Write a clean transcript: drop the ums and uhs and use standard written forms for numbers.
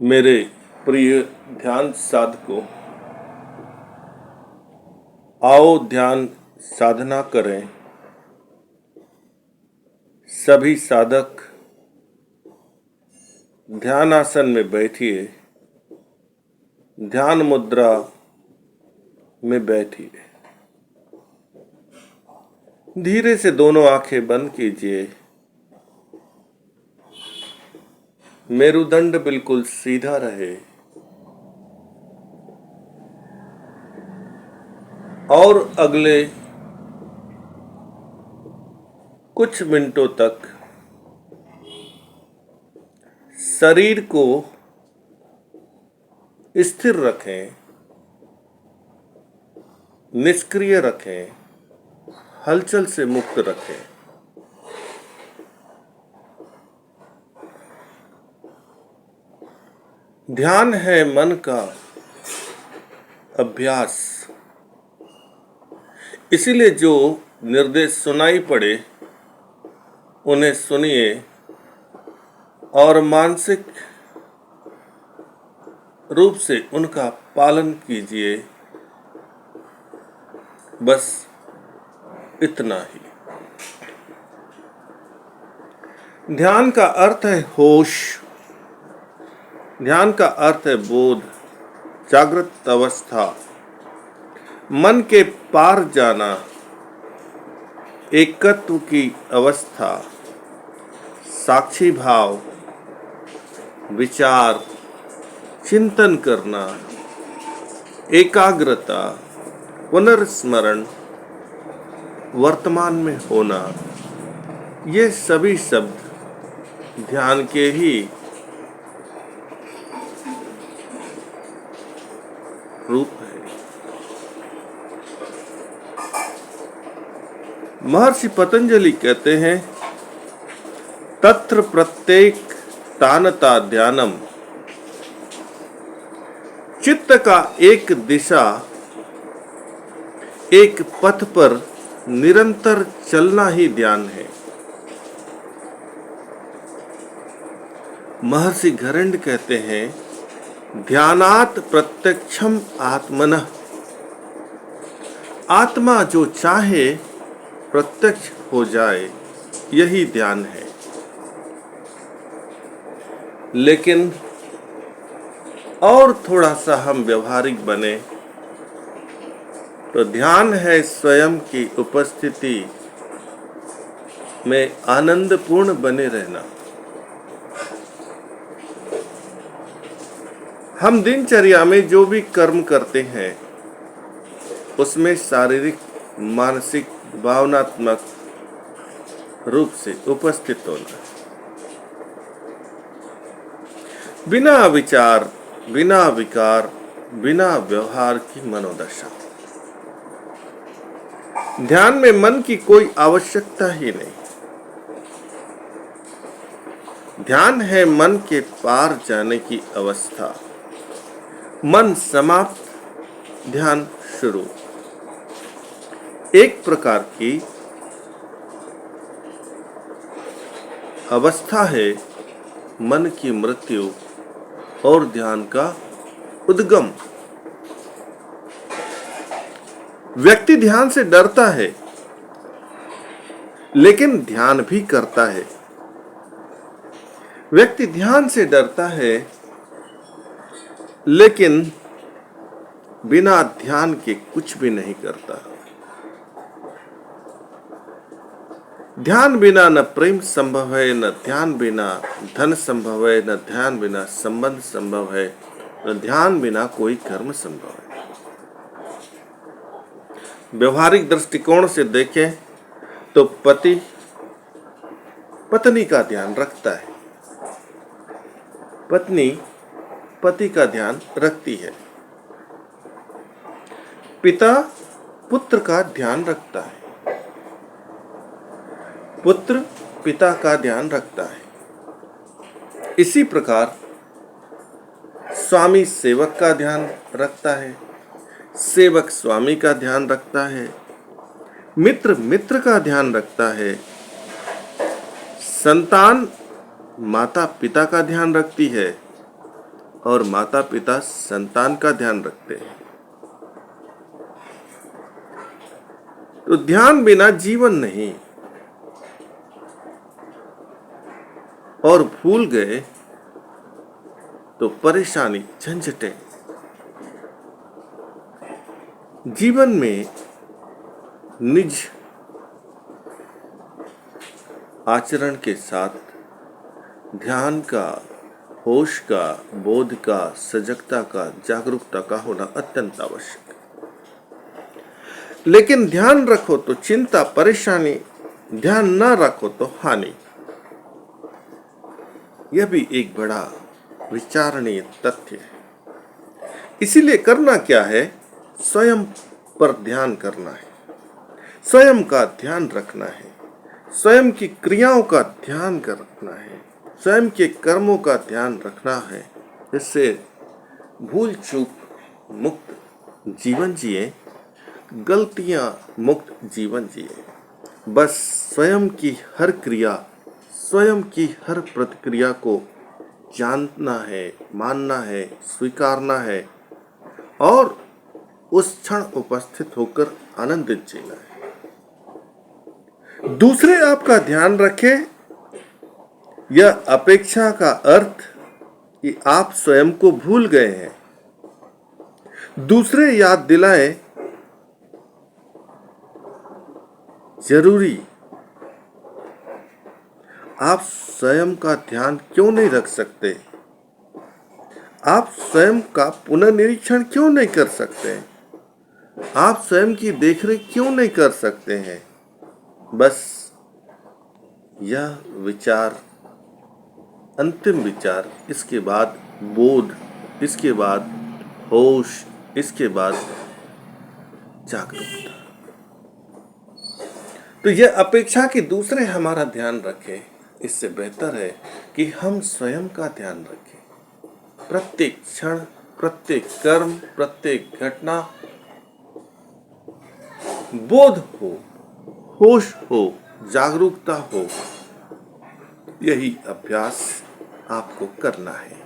मेरे प्रिय ध्यान साधकों, आओ ध्यान साधना करें। सभी साधक ध्यान आसन में बैठिए, ध्यान मुद्रा में बैठिए। धीरे से दोनों आंखें बंद कीजिए। मेरुदंड बिल्कुल सीधा रहे और अगले कुछ मिनटों तक शरीर को स्थिर रखें, निष्क्रिय रखें, हलचल से मुक्त रखें। ध्यान है मन का अभ्यास, इसीलिए जो निर्देश सुनाई पड़े उन्हें सुनिए और मानसिक रूप से उनका पालन कीजिए। बस इतना ही। ध्यान का अर्थ है होश, ध्यान का अर्थ है बोध, जागृत अवस्था, मन के पार जाना, एकत्व की अवस्था, साक्षी भाव, विचार, चिंतन करना, एकाग्रता, पुनर्स्मरण, वर्तमान में होना, ये सभी शब्द ध्यान के ही रूप है। महर्षि पतंजलि कहते हैं, तत्र प्रत्येक तानता ध्यानम। चित्त का एक दिशा, एक पथ पर निरंतर चलना ही ध्यान है। महर्षि घरंड कहते हैं, ध्यानात् प्रत्यक्षम आत्मनः। आत्मा जो चाहे प्रत्यक्ष हो जाए, यही ध्यान है। लेकिन और थोड़ा सा हम व्यवहारिक बने तो ध्यान है स्वयं की उपस्थिति में आनंदपूर्ण बने रहना। हम दिनचर्या में जो भी कर्म करते हैं उसमें शारीरिक, मानसिक, भावनात्मक रूप से उपस्थित होना, बिना विचार, बिना विकार, बिना व्यवहार की मनोदशा। ध्यान में मन की कोई आवश्यकता ही नहीं। ध्यान है मन के पार जाने की अवस्था। मन समाप्त, ध्यान शुरू। एक प्रकार की अवस्था है मन की मृत्यु और ध्यान का उद्गम। व्यक्ति ध्यान से डरता है, लेकिन ध्यान भी करता है। व्यक्ति ध्यान से डरता है, लेकिन बिना ध्यान के कुछ भी नहीं करता। ध्यान बिना न प्रेम संभव है, न ध्यान बिना धन संभव है, न ध्यान बिना संबंध संभव है, न ध्यान बिना कोई कर्म संभव है। व्यवहारिक दृष्टिकोण से देखें तो पति पत्नी का ध्यान रखता है, पत्नी पति का ध्यान रखती है, पिता पुत्र का ध्यान रखता है, पुत्र पिता का ध्यान रखता है। इसी प्रकार स्वामी सेवक का ध्यान रखता है, सेवक स्वामी का ध्यान रखता है, मित्र मित्र का ध्यान रखता है, संतान माता पिता का ध्यान रखती है, और माता पिता संतान का ध्यान रखते हैं। तो ध्यान बिना जीवन नहीं। और भूल गए तो परेशानी, झंझटें। जीवन में निज आचरण के साथ ध्यान का, होश का, बोध का, सजगता का, जागरूकता का होना अत्यंत आवश्यक है। लेकिन ध्यान रखो तो चिंता, परेशानी, ध्यान ना रखो तो हानि। यह भी एक बड़ा विचारणीय तथ्य है। इसीलिए करना क्या है? स्वयं पर ध्यान करना है, स्वयं का ध्यान रखना है, स्वयं की क्रियाओं का ध्यान रखना है, स्वयं के कर्मों का ध्यान रखना है, जिससे भूल चूक मुक्त जीवन जिए, गलतियां मुक्त जीवन जिए। बस स्वयं की हर क्रिया, स्वयं की हर प्रतिक्रिया को जानना है, मानना है, स्वीकारना है और उस क्षण उपस्थित होकर आनंदित जीना है। दूसरे आपका ध्यान रखें, यह अपेक्षा का अर्थ कि आप स्वयं को भूल गए हैं। दूसरे याद दिलाएं, जरूरी। आप स्वयं का ध्यान क्यों नहीं रख सकते? आप स्वयं का पुनर्निरीक्षण क्यों नहीं कर सकते? आप स्वयं की देखरेख क्यों नहीं कर सकते हैं? बस यह विचार, अंतिम विचार, इसके बाद बोध, इसके बाद होश, इसके बाद जागरूकता। तो यह अपेक्षा कि दूसरे हमारा ध्यान रखें, इससे बेहतर है कि हम स्वयं का ध्यान रखें। प्रत्येक क्षण, प्रत्येक कर्म, प्रत्येक घटना बोध हो, होश हो, जागरूकता हो। यही अभ्यास आपको करना है।